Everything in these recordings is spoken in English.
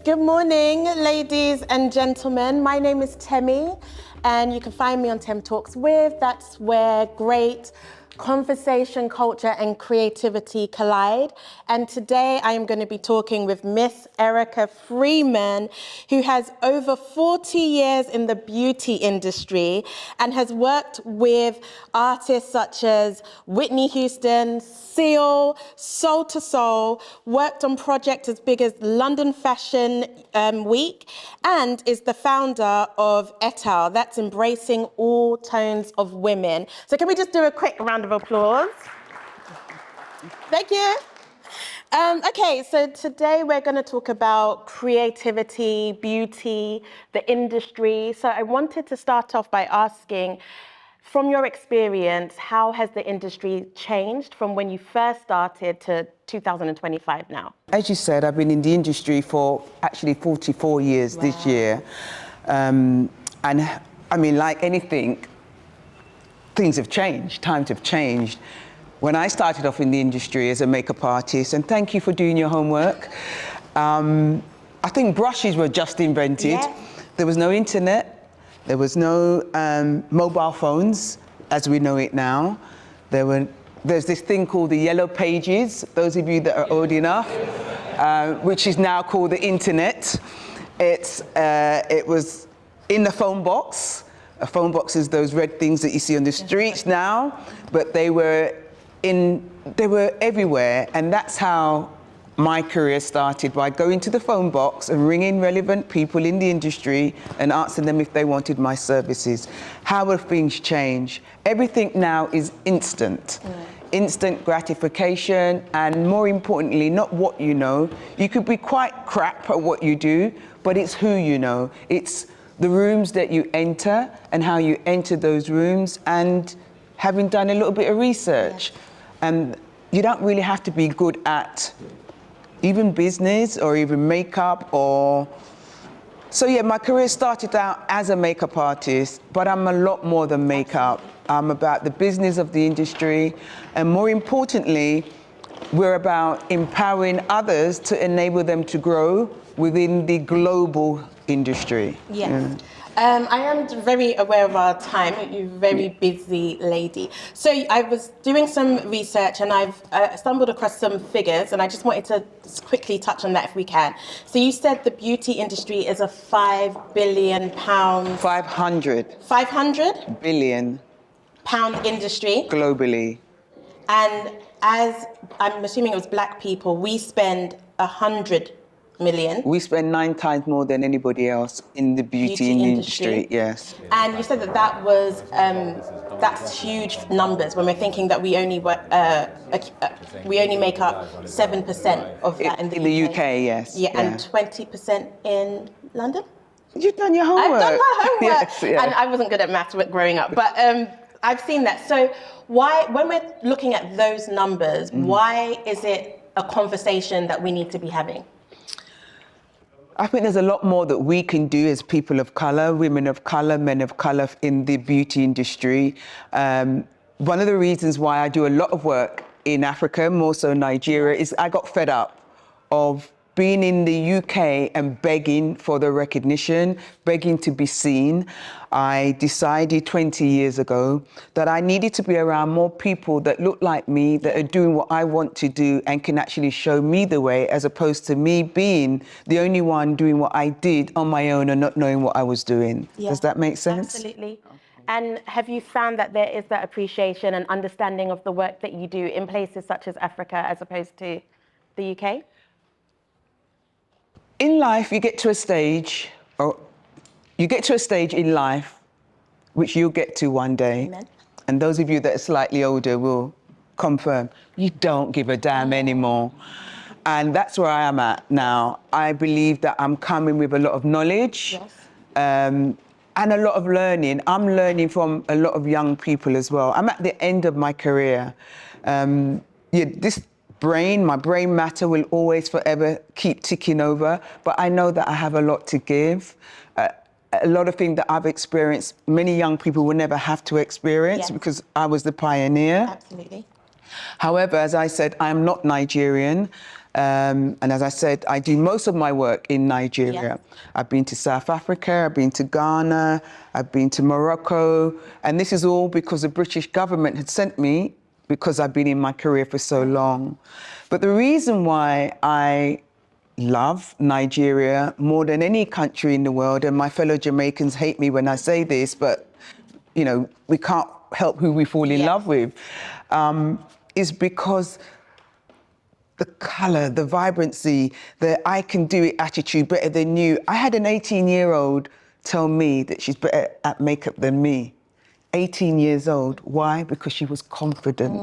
Good morning, ladies and gentlemen. My name is Temi, and you can find me on TemTalksWith. That's where great conversation, culture, and creativity collide. And today I am going to be talking with Miss Eryca Freemantle, who has over 40 years in the beauty industry and has worked with artists such as Whitney Houston, Seal, Soul to Soul, worked on projects as big as London Fashion Week, and is the founder of E.A.T.O.W. That's embracing all tones of women. So can we just do a quick round of applause? Thank you. Okay, so today we're going to talk about creativity, beauty, the industry. So I wanted to start off by asking, from your experience, how has the industry changed from when you first started to 2025 now? As you said, I've been in the industry for actually 44 years this year. And I mean, like anything, things have changed, times have changed. When I started off in the industry as a makeup artist, and thank you for doing your homework, I think brushes were just invented. Yeah. There was no internet, there was no mobile phones as we know it now. There's this thing called the yellow pages, those of you that are old enough, which is now called the internet. It was in the phone box. A phone box is those red things that you see on the streets now, but they were everywhere, and that's how my career started, by going to the phone box and ringing relevant people in the industry and asking them if they wanted my services. How have things changed? Everything now is instant. Instant gratification, and more importantly, not what you know. You could be quite crap at what you do, but it's who you know. It's the rooms that you enter and how you enter those rooms, and having done a little bit of research. And you don't really have to be good at even business or even makeup or... So yeah, my career started out as a makeup artist, but I'm a lot more than makeup. I'm about the business of the industry, and more importantly, we're about empowering others to enable them to grow within the global industry. Yes. I am very aware of our time. You're a very busy lady. So I was doing some research, and I've stumbled across some figures, and I just wanted to just quickly touch on that if we can. So you said the beauty industry is a £5 billion... 500 billion pound industry. Globally. And as I'm assuming it was black people, we spend 100 million. We spend 9 times more than anybody else in the beauty industry. Yes. And you said that was that's huge numbers when we're thinking that we only make up 7% of that in the UK. Yes. Yeah, and 20% in London. You've done your homework. I've done my homework. Yes, yeah. And I wasn't good at maths growing up, but I've seen that. So why, when we're looking at those numbers, why is it a conversation that we need to be having? I think there's a lot more that we can do as people of colour, women of colour, men of colour in the beauty industry. One of the reasons why I do a lot of work in Africa, more so Nigeria, is I got fed up of being in the UK and begging for the recognition, begging to be seen. I decided 20 years ago that I needed to be around more people that look like me, that are doing what I want to do and can actually show me the way, as opposed to me being the only one doing what I did on my own and not knowing what I was doing. Yeah. Does that make sense? Absolutely. And have you found that there is that appreciation and understanding of the work that you do in places such as Africa as opposed to the UK? In life, you get to a stage in life which you'll get to one day. Amen. And those of you that are slightly older will confirm, you don't give a damn anymore. And that's where I am at now. I believe that I'm coming with a lot of knowledge. Yes. And a lot of learning. I'm learning from a lot of young people as well. I'm at the end of my career. My brain matter will always forever keep ticking over, but I know that I have a lot to give. A lot of things that I've experienced, many young people will never have to experience because I was the pioneer. Absolutely. However, as I said, I'm not Nigerian. And as I said, I do most of my work in Nigeria. Yeah. I've been to South Africa, I've been to Ghana, I've been to Morocco, and this is all because the British government had sent me because I've been in my career for so long. But the reason why I love Nigeria more than any country in the world, and my fellow Jamaicans hate me when I say this, but you know, we can't help who we fall in love with, is because the colour, the vibrancy, the I can do it attitude better than you. I had an 18-year-old tell me that she's better at makeup than me. 18 years old. Why? Because she was confident.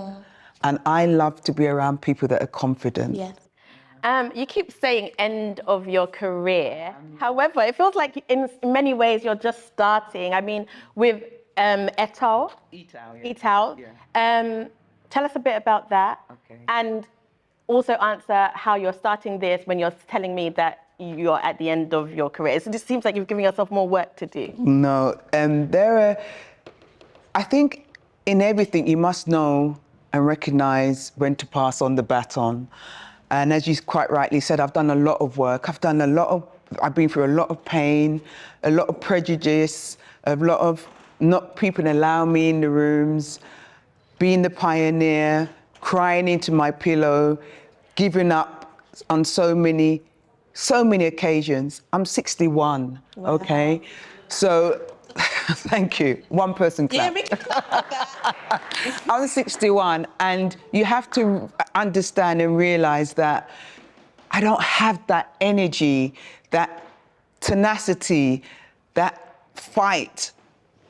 And I love to be around people that are confident. Yes. You keep saying end of your career. However, it feels like in many ways you're just starting. I mean, with E.A.T.O.W. E.A.T.O.W, yeah. E.A.T.O.W. Yeah. Tell us a bit about that. Okay. And also answer how you're starting this when you're telling me that you're at the end of your career. It just seems like you're giving yourself more work to do. No, I think in everything you must know and recognize when to pass on the baton. And as you quite rightly said, I've done a lot of work. I've been through a lot of pain, a lot of prejudice, a lot of not people allow me in the rooms, being the pioneer, crying into my pillow, giving up on so many occasions. I'm 61, Wow. okay? So, thank you. One person clap. Yeah, we can clap for that. I'm 61, and you have to understand and realize that I don't have that energy, that tenacity, that fight.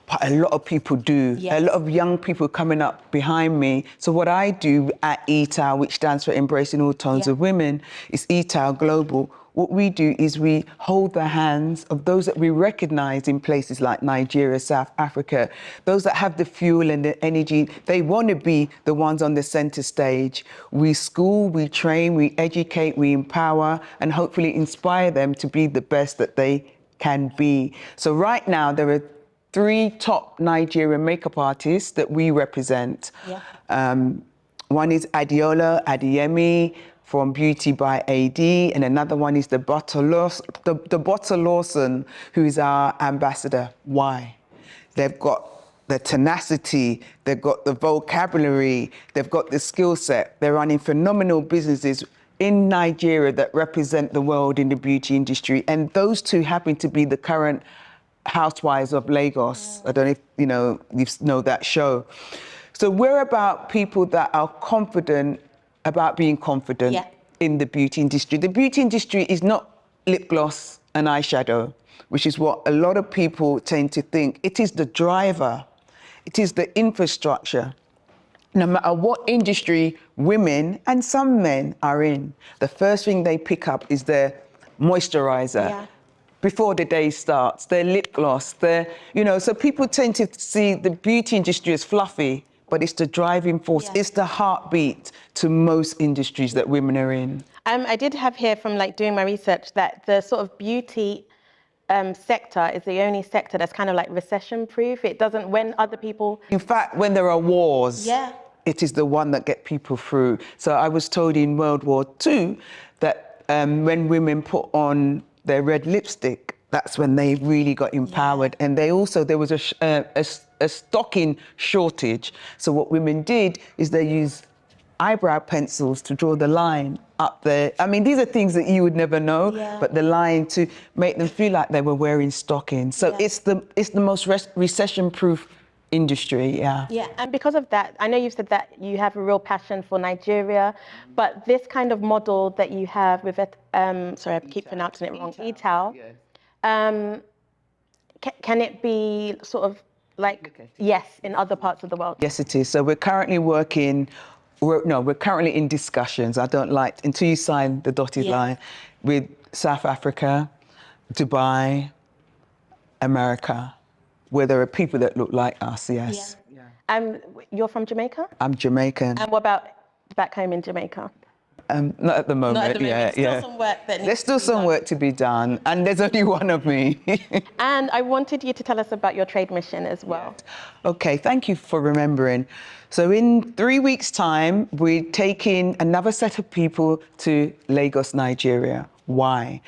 But a lot of people do. Yes. A lot of young people coming up behind me. So what I do at E.A.T.O.W, which stands for Embracing All Tones of Women, is E.A.T.O.W Global. What we do is we hold the hands of those that we recognize in places like Nigeria, South Africa, those that have the fuel and the energy. They want to be the ones on the center stage. We school, we train, we educate, we empower, and hopefully inspire them to be the best that they can be. So right now, there are 3 top Nigerian makeup artists that we represent. Yeah. One is Adiola Adeyemi from Beauty by AD, and another one is the Butter Lawson, who is our ambassador. Why? They've got the tenacity, they've got the vocabulary, they've got the skill set. They're running phenomenal businesses in Nigeria that represent the world in the beauty industry. And those 2 happen to be the current Housewives of Lagos. I don't know if you know that show. So we're about people that are confident about being confident in the beauty industry. The beauty industry is not lip gloss and eyeshadow, which is what a lot of people tend to think. It is the driver. It is the infrastructure. No matter what industry women and some men are in, the first thing they pick up is their moisturizer. Before the day starts, their lip gloss, so people tend to see the beauty industry as fluffy, but it's the driving force, it's the heartbeat to most industries that women are in. I did have here from doing my research that the sort of beauty sector is the only sector that's kind of recession proof. It doesn't, when other people... In fact, when there are wars, it is the one that get people through. So I was told in World War II that when women put on their red lipstick, that's when they really got empowered. And there was a stocking shortage. So what women did is they used eyebrow pencils to draw the line up there. I mean, these are things that you would never know, but the line to make them feel like they were wearing stockings. So it's the most recession-proof industry, Yeah, and because of that, I know you've said that you have a real passion for Nigeria, but this kind of model that you have with sorry, I keep pronouncing it wrong, E.A.T.O.W, can it be sort of in other parts of the world? Yes, it is. So we're currently we're currently in discussions. I don't like, until you sign the dotted line, with South Africa, Dubai, America, where there are people that look like us, yes. You're from Jamaica? I'm Jamaican. And what about back home in Jamaica? Not at the moment. Not at the moment. Still some work that needs There's still to be some done. work to be done, and there's only one of me. And I wanted you to tell us about your trade mission as well. Okay, thank you for remembering. So in 3 weeks' time, we're taking another set of people to Lagos, Nigeria. Why?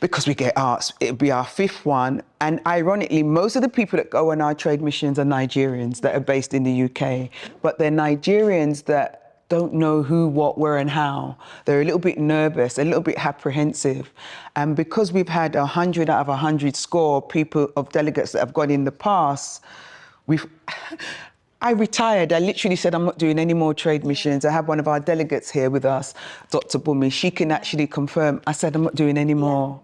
Because we get asked. It'll be our 5th one. And ironically, most of the people that go on our trade missions are Nigerians that are based in the UK. But they're Nigerians that don't know who, what, where, and how. They're a little bit nervous, a little bit apprehensive. And because we've had 100 out of 100 score people of delegates that have gone in the past, I retired. I literally said, I'm not doing any more trade missions. I have one of our delegates here with us, Dr. Bumi. She can actually confirm. I said, I'm not doing any more.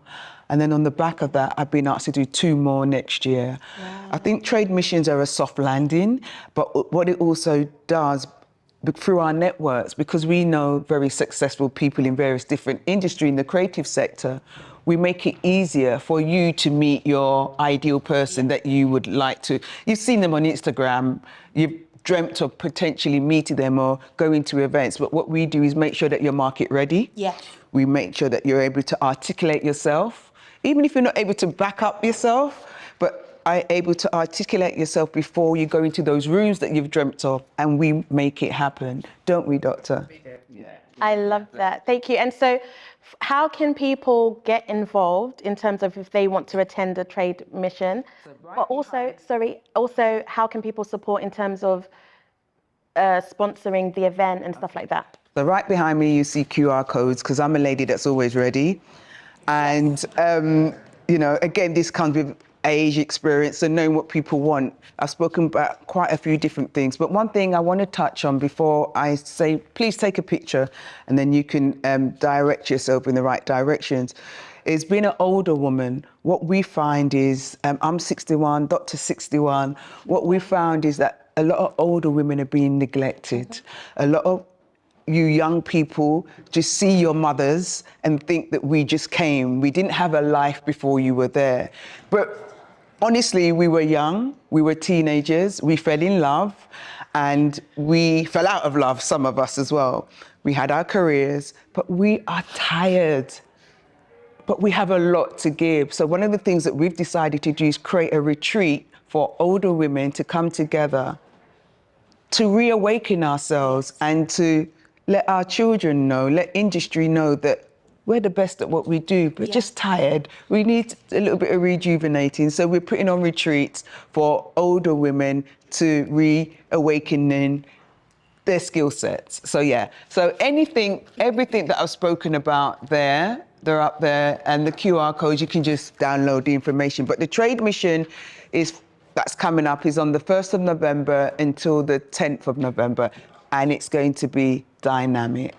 And then on the back of that, I've been asked to do 2 more next year. Wow. I think trade missions are a soft landing, but what it also does through our networks, because we know very successful people in various different industries in the creative sector, we make it easier for you to meet your ideal person that you would like to. You've seen them on Instagram, you've dreamt of potentially meeting them or going to events, but what we do is make sure that you're market ready. Yeah. We make sure that you're able to articulate yourself, even if you're not able to back up yourself, but are able to articulate yourself before you go into those rooms that you've dreamt of, and we make it happen. Don't we, Doctor? I love that. Thank you. And so how can people get involved in terms of if they want to attend a trade mission? But also how can people support in terms of sponsoring the event and stuff like that? So right behind me, you see QR codes, because I'm a lady that's always ready. And, you know, again, this comes with age, experience, and knowing what people want. I've spoken about quite a few different things, but one thing I want to touch on before I say, please take a picture, and then you can direct yourself in the right directions, is being an older woman. What we find is, I'm 61, Doctor's 61, what we found is that a lot of older women are being neglected. A lot of you young people just see your mothers and think that we just came. We didn't have a life before you were there. But honestly, we were young, we were teenagers, we fell in love, and we fell out of love, some of us as well. We had our careers, but we are tired. But we have a lot to give. So one of the things that we've decided to do is create a retreat for older women to come together to reawaken ourselves and to let our children know, let industry know that we're the best at what we do, but just tired. We need a little bit of rejuvenating. So we're putting on retreats for older women to reawaken their skill sets. So so everything that I've spoken about there, they're up there, and the QR codes, you can just download the information. But the trade mission that's coming up is on the 1st of November until the 10th of November, and it's going to be dynamic.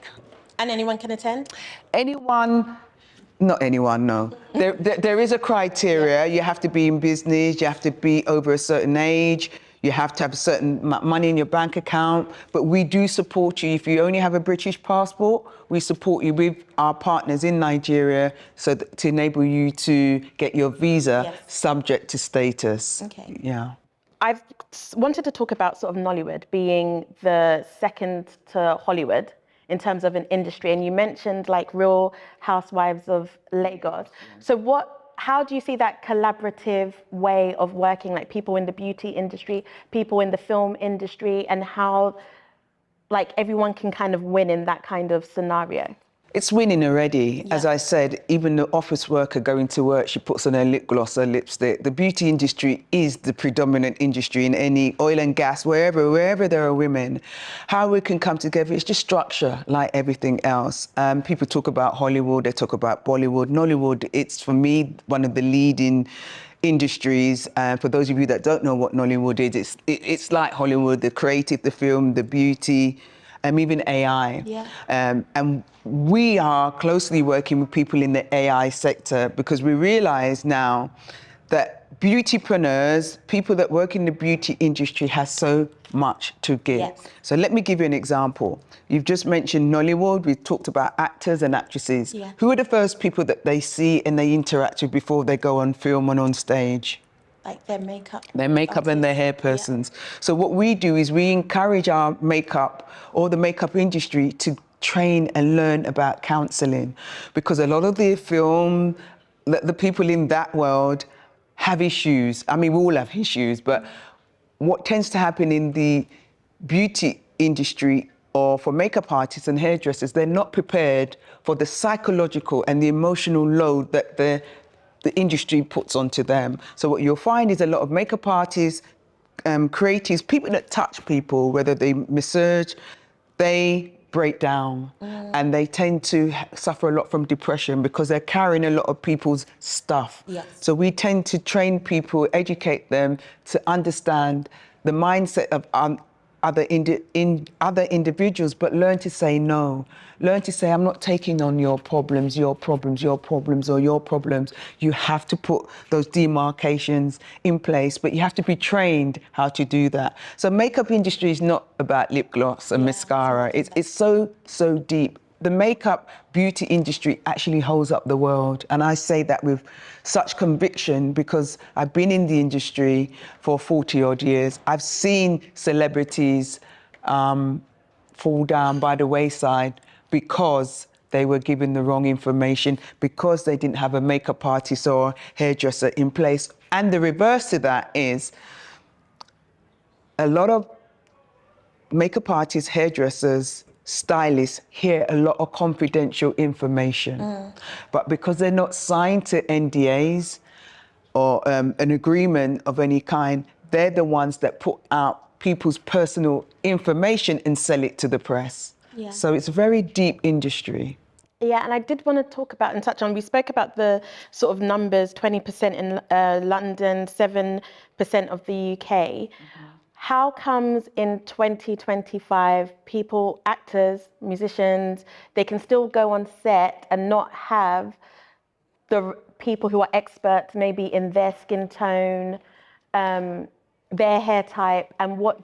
And anyone can attend? Not anyone, no. There is a criteria. You have to be in business, you have to be over a certain age, you have to have a certain money in your bank account, but we do support you. If you only have a British passport, we support you with our partners in Nigeria to enable you to get your visa subject to status. Okay. Yeah. I've wanted to talk about sort of Nollywood being the second to Hollywood in terms of an industry, and you mentioned like Real Housewives of Lagos. So how do you see that collaborative way of working, like people in the beauty industry, people in the film industry, and how like everyone can kind of win in that kind of scenario? It's winning already. As I said, even the office worker going to work, she puts on her lip gloss, her lipstick. The beauty industry is the predominant industry in any oil and gas, wherever there are women. How we can come together is just structure, like everything else. People talk about Hollywood, they talk about Bollywood. Nollywood, it's for me one of the leading industries. For those of you that don't know what Nollywood is, it's like Hollywood, the creative, the film, the beauty, even AI. And we are closely working with people in the AI sector because we realize now that beautypreneurs, people that work in the beauty industry, has so much to give. So let me give you an example. You've just mentioned Nollywood. We've talked about actors and actresses. Who are the first people that they see and they interact with before they go on film and on stage? Like their makeup. Their makeup and their hair persons. So what we do is we encourage our makeup or the makeup industry to train and learn about counselling, because a lot of the the people in that world have issues. I mean, we all have issues, but what tends to happen in the beauty industry or for makeup artists and hairdressers, they're not prepared for the psychological and the emotional load that the industry puts onto them. So what you'll find is a lot of makeup artists, creatives, people that touch people, whether they massage, they break down and they tend to suffer a lot from depression because they're carrying a lot of people's stuff. Yes. So we tend to train people, educate them to understand the mindset of other individuals, but learn to say no. Learn to say, I'm not taking on your problems, or your problems. You have to put those demarcations in place, but you have to be trained how to do that. So makeup industry is not about lip gloss and mascara. It's so deep. The makeup beauty industry actually holds up the world. And I say that with such conviction because I've been in the industry for 40 odd years. I've seen celebrities fall down by the wayside because they were given the wrong information, because they didn't have a makeup artist or hairdresser in place. And the reverse to that is a lot of makeup artists, hairdressers, stylists hear a lot of confidential information. But because they're not signed to NDAs or an agreement of any kind, they're the ones that put out people's personal information and sell it to the press. Yeah. So it's a very deep industry. Yeah, and I did want to talk about and touch on, we spoke about the sort of numbers, 20% in London, 7% of the UK. How comes in 2025, people, actors, musicians, they can still go on set and not have the people who are experts maybe in their skin tone, their hair type, and what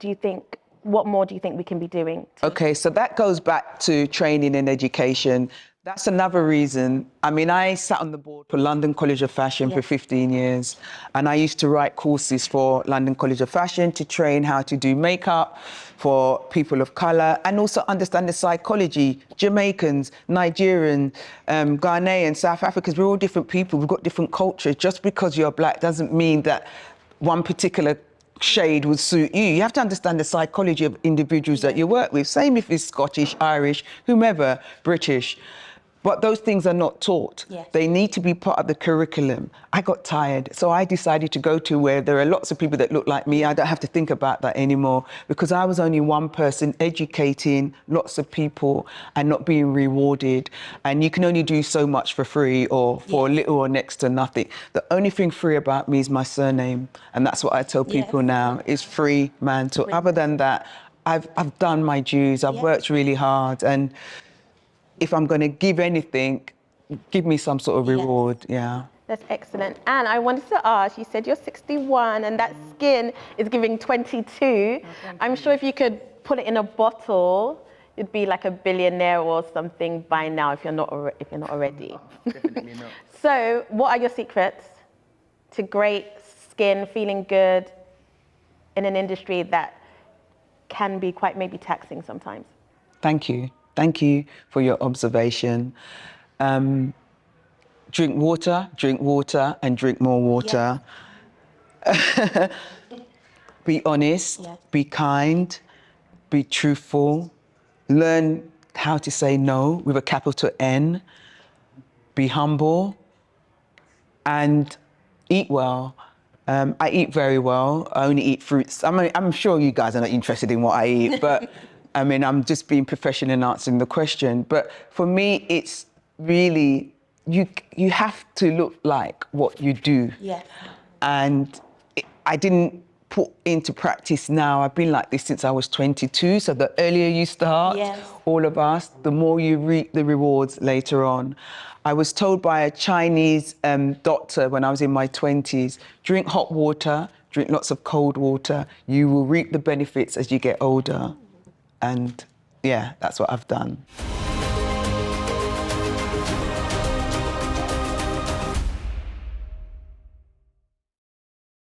more do you think we can be doing? Okay, so that goes back to training and education. That's another reason. I mean, I sat on the board for London College of Fashion for 15 years, and I used to write courses for London College of Fashion to train how to do makeup for people of colour and also understand the psychology. Jamaicans, Nigerian, Ghanaian, South Africans, we're all different people, we've got different cultures. Just because you're black doesn't mean that one particular shade would suit you. You have to understand the psychology of individuals that you work with. Same if it's Scottish, Irish, whomever, British. But those things are not taught. Yes. They need to be part of the curriculum. I got tired, so I decided to go to where there are lots of people that look like me. I don't have to think about that anymore because I was only one person educating lots of people and not being rewarded. And you can only do so much for free or for little or next to nothing. The only thing free about me is my surname. And that's what I tell people now, is Freemantle. Other than that, I've done my dues. I've worked really hard. And if I'm going to give anything, give me some sort of reward, That's excellent. And I wanted to ask, you said you're 61 and that skin is giving 22. I'm sure if you could put it in a bottle, you'd be like a billionaire or something by now if you're not already. Definitely not. So what are your secrets to great skin, feeling good in an industry that can be quite maybe taxing sometimes? Thank you. Thank you for your observation. Drink water, and drink more water. Be honest, be kind, be truthful, learn how to say no with a capital N, be humble, and eat well. I eat very well. I only eat fruits. I'm sure you guys are not interested in what I eat, but I mean, I'm just being professional in answering the question. But for me, it's really, you have to look like what you do. Yes. And I didn't put into practice now. I've been like this since I was 22. So the earlier you start, all of us, the more you reap the rewards later on. I was told by a Chinese doctor when I was in my 20s, drink hot water, drink lots of cold water. You will reap the benefits as you get older. And yeah, that's what I've done.